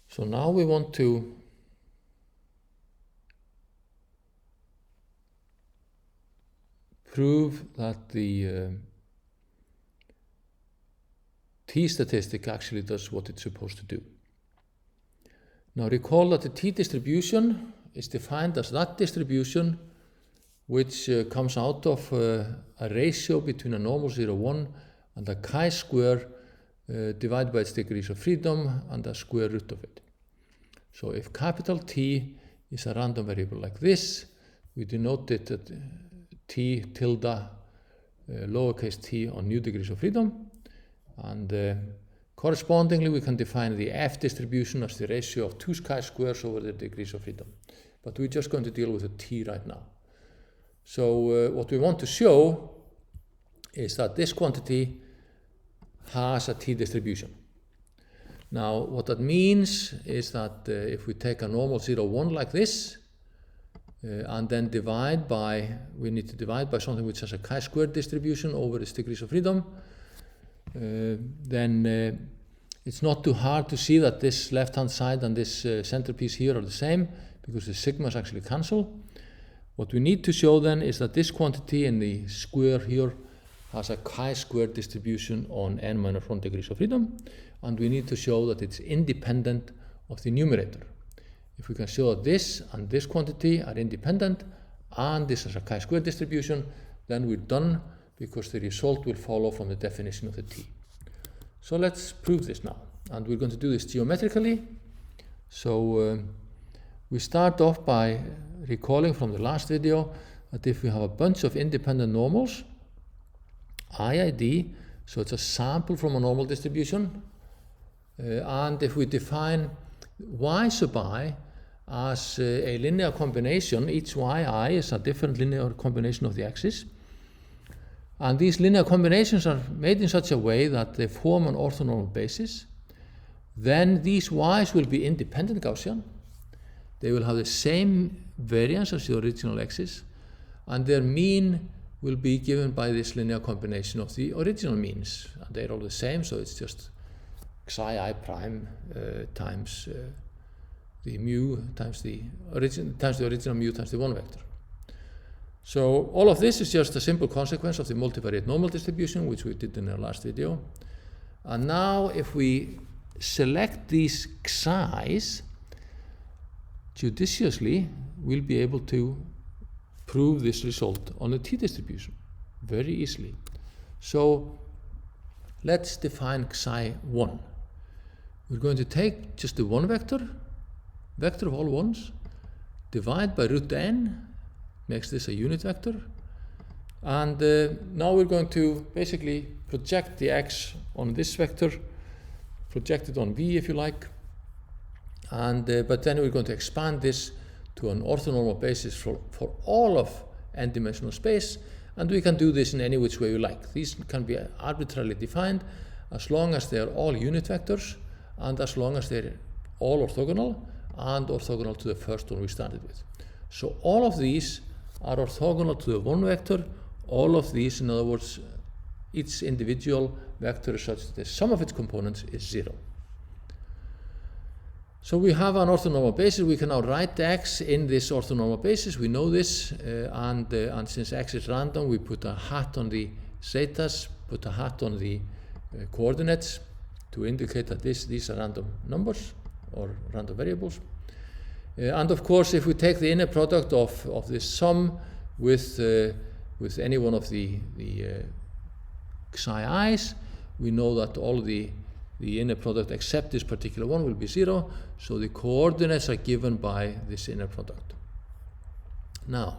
So now we want to prove that the t-statistic actually does what it's supposed to do. Now recall that the t-distribution is defined as that distribution which comes out of a ratio between a normal 0, 1 and a chi-square divided by its degrees of freedom and a square root of it. So if capital T is a random variable like this, we denote it at T tilde lowercase t on new degrees of freedom, and correspondingly we can define the F distribution as the ratio of two chi-squares over the degrees of freedom. But we're just going to deal with the T right now. So what we want to show is that this quantity has a T distribution. Now what that means is that if we take a normal 0, 1 like this and then we need to divide by something which has a chi-square distribution over its degrees of freedom, then it's not too hard to see that this left-hand side and this centerpiece here are the same, because the sigmas actually cancel. What we need to show then is that this quantity in the square here has a chi-square distribution on n minus 1 degrees of freedom, and we need to show that it's independent of the numerator. If we can show that this and this quantity are independent and this is a chi-square distribution, then we're done, because the result will follow from the definition of the T. So let's prove this now, and we're going to do this geometrically. So we start off by recalling from the last video that if we have a bunch of independent normals, IID, so it's a sample from a normal distribution, and if we define y sub I as a linear combination, each yi is a different linear combination of the axes, and these linear combinations are made in such a way that they form an orthonormal basis, then these y's will be independent Gaussian. They will have the same variance as the original x's, and their mean will be given by this linear combination of the original means. And they're all the same, so it's just xi I prime times the mu times the original mu times the 1 vector. So all of this is just a simple consequence of the multivariate normal distribution, which we did in our last video. And now if we select these xi's judiciously, we'll be able to prove this result on the t-distribution very easily. So let's define xi1. We're going to take just the 1 vector of all ones, divide by root n, makes this a unit vector, and now we're going to basically project the x on this vector, project it on v if you like, and but then we're going to expand this to an orthonormal basis for all of n-dimensional space, and we can do this in any which way you like. These can be arbitrarily defined as long as they are all unit vectors and as long as they're all orthogonal and orthogonal to the first one we started with. So all of these are orthogonal to the 1 vector. All of these, in other words, each individual vector is such that the sum of its components is 0. So we have an orthonormal basis. We can now write x in this orthonormal basis. We know this, and since x is random, we put a hat on the zetas, put a hat on the coordinates to indicate that these are random numbers or random variables. And of course, if we take the inner product of this sum with any one of the xi's, we know that all the inner product except this particular one will be 0, so the coordinates are given by this inner product. Now,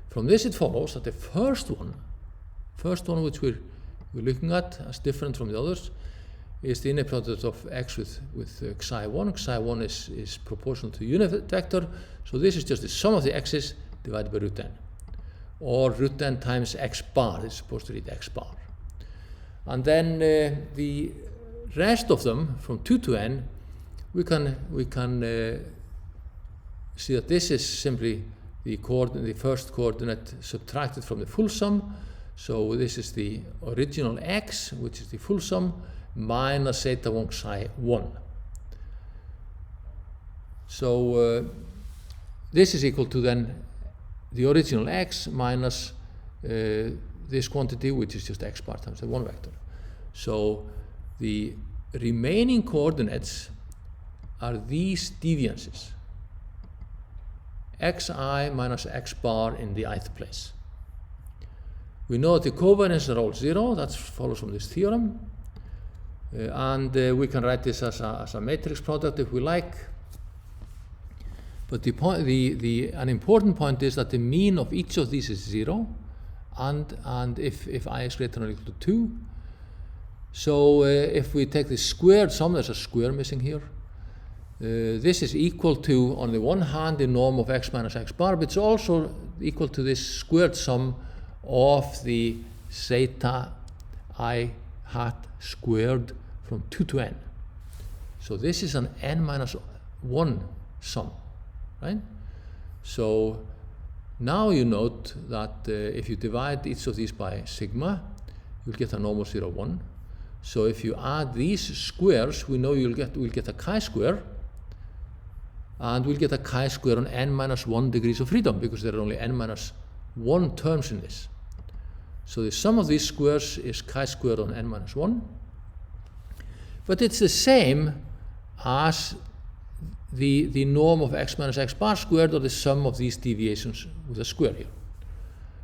from this it follows that the first one which we're looking at as different from the others is the inner product of x with xi1. Xi1 is proportional to the unit vector, so this is just the sum of the x's divided by root n, or root n times x bar. It's supposed to read x bar. And then the rest of them, from 2 to n, we can see that this is simply the first coordinate subtracted from the full sum. So this is the original x, which is the full sum, minus zeta 1 xi 1. So this is equal to then the original x minus this quantity, which is just x bar times the 1 vector. So the remaining coordinates are these deviances, xi minus x bar in the ith place. We know that the covariance are all 0, that follows from this theorem, and we can write this as a matrix product if we like. But an important point is that the mean of each of these is 0, and if I is greater than or equal to 2. So if we take the squared sum, there's a square missing here. This is equal to, on the one hand, the norm of x minus x bar, but it's also equal to this squared sum of the zeta I hat squared from 2 to n. So this is an n minus 1 sum, right? So now you note that if you divide each of these by sigma, you'll get a normal 0, 1. So if you add these squares, we know we'll get a chi-square, and we'll get a chi-square on n minus 1 degrees of freedom, because there are only n minus 1 terms in this. So the sum of these squares is chi-square on n minus 1. But it's the same as the norm of x minus x bar squared, or the sum of these deviations with a square here.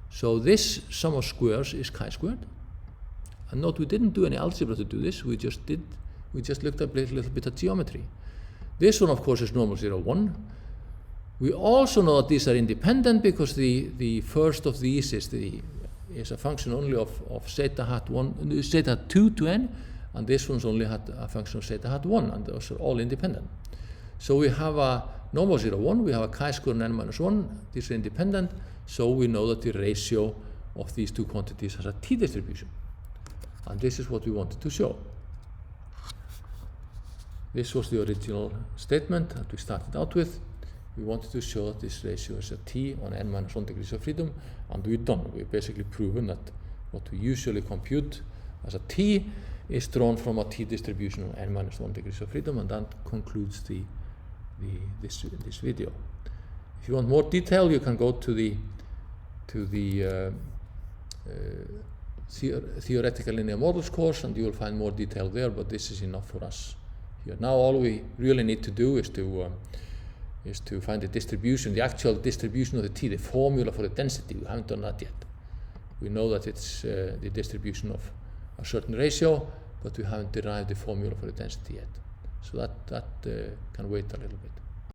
So this sum of squares is chi-squared. And note, we didn't do any algebra to do this, we just looked at a little bit of geometry. This one, of course, is normal 0, 1. We also know that these are independent, because the first of these is a function only of zeta hat 1, zeta hat 2 to n, and this one's only a function of zeta hat 1, and those are all independent. So we have a normal 0, 1, we have a chi-square on n minus 1, these are independent, so we know that the ratio of these two quantities has a t-distribution. And this is what we wanted to show. This was the original statement that we started out with. We wanted to show that this ratio is a t on n minus 1 degrees of freedom, and we've done. We've basically proven that what we usually compute as a t is drawn from a t-distribution on n minus 1 degrees of freedom, and that concludes this video. If you want more detail, you can go to the theoretical linear models course, and you will find more detail there, but this is enough for us here. Now all we really need to do is to find the distribution, the actual distribution of the t, the formula for the density. We haven't done that yet. We know that it's the distribution of a certain ratio, but we haven't derived the formula for the density yet. So that can wait a little bit.